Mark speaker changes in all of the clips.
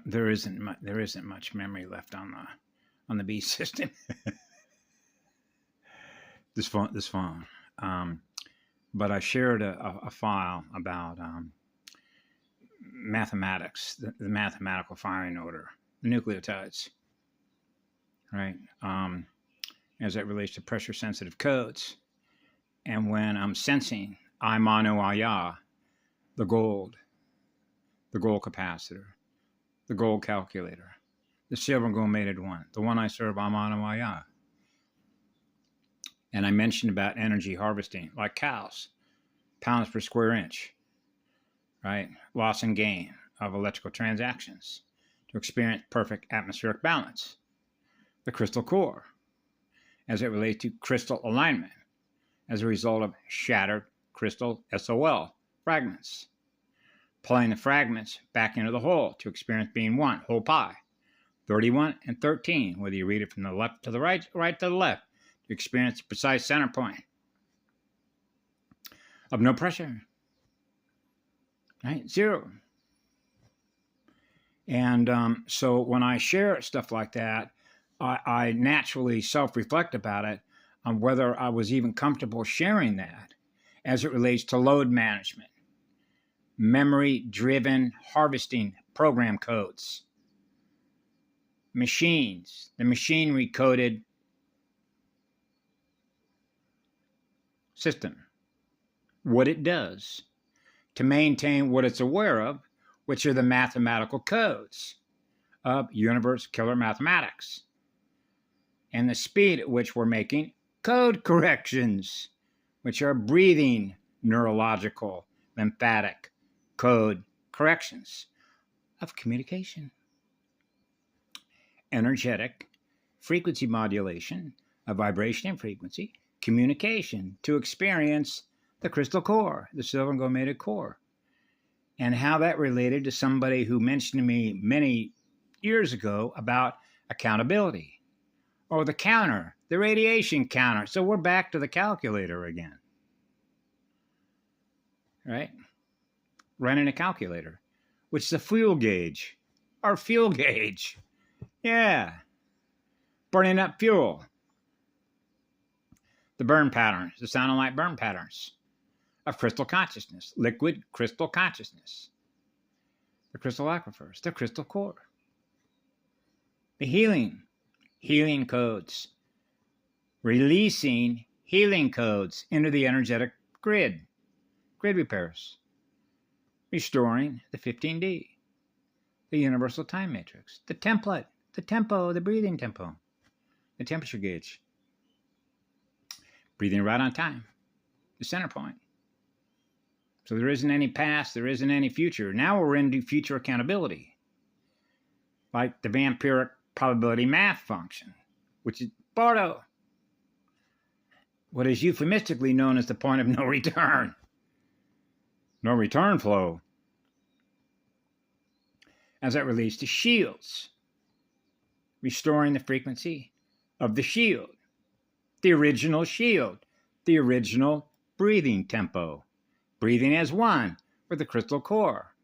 Speaker 1: There isn't much memory left on the B system. this phone. But I shared a file about mathematics, the mathematical firing order, the nucleotides, right? As it relates to pressure sensitive codes. And when I'm sensing Eye ManU, the gold capacitor, the gold calculator, the silver and gold mated one, the one I serve, Eye ManU. And I mentioned about energy harvesting, like cows, pounds per square inch, right? Loss and gain of electrical transactions to experience perfect atmospheric balance. The Krystal Core, as it relates to crystal alignment, as a result of shattered crystal SOL fragments. Pulling the fragments back into the whole to experience being one, whole pi. 31 and 13, whether you read it from the left to the right, right to the left, to experience the precise center point of no pressure, right? Zero. And so when I share stuff like that, I naturally self-reflect about it on whether I was even comfortable sharing that as it relates to load management, memory-driven harvesting program codes, machines, the machinery-coded system, what it does to maintain what it's aware of, which are the mathematical codes of universe killer mathematics, and the speed at which we're making code corrections, which are breathing neurological, lymphatic code corrections of communication. Energetic frequency modulation of vibration and frequency, communication to experience the Krystal Core, the silver and gold mated core, and how that related to somebody who mentioned to me many years ago about accountability, or the counter, the radiation counter. So we're back to the calculator again, right? Running a calculator, which is a fuel gauge, our fuel gauge. Yeah, burning up fuel. The burn patterns, the sound and light burn patterns of crystal consciousness, liquid crystal consciousness, the crystal aquifers, the Krystal Core, the healing codes, releasing healing codes into the energetic grid repairs, restoring the 15D, the universal time matrix, the template, the tempo, the breathing tempo, the temperature gauge, breathing right on time, the center point. So there isn't any past, there isn't any future. Now we're into future accountability, like the vampiric probability math function, which is Bardo, what is euphemistically known as the point of no return. No return flow, as it relates to shields, restoring the frequency of the shield, the original shield, the original breathing tempo, breathing as one with the Krystal Core.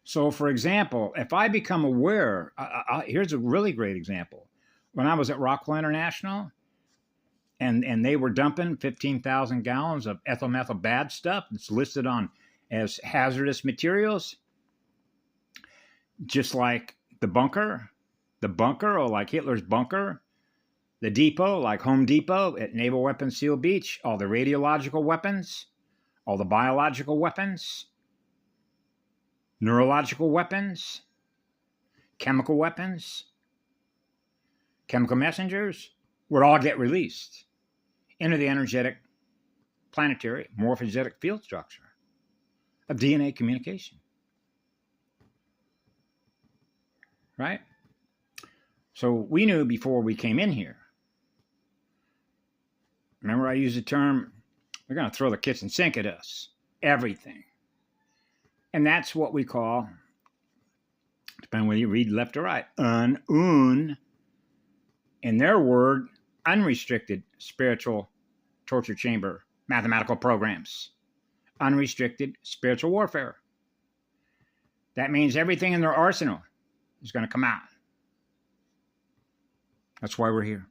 Speaker 1: So, for example, if I become aware, here's a really great example. When I was at Rockwell International, and they were dumping 15,000 gallons of ethyl methyl bad stuff that's listed on as hazardous materials, just like the bunker, or like Hitler's bunker, the depot, like Home Depot at Naval Weapons Seal Beach, all the radiological weapons, all the biological weapons, neurological weapons, chemical messengers, would all get released into the energetic, planetary, morphogenetic field structure of DNA communication. Right? So we knew before we came in here. Remember, I used the term, they're going to throw the kitchen sink at us. Everything. And that's what we call, depending on whether you read left or right, in their word, unrestricted spiritual torture chamber mathematical programs. Unrestricted spiritual warfare. That means everything in their arsenal is going to come out. That's why we're here.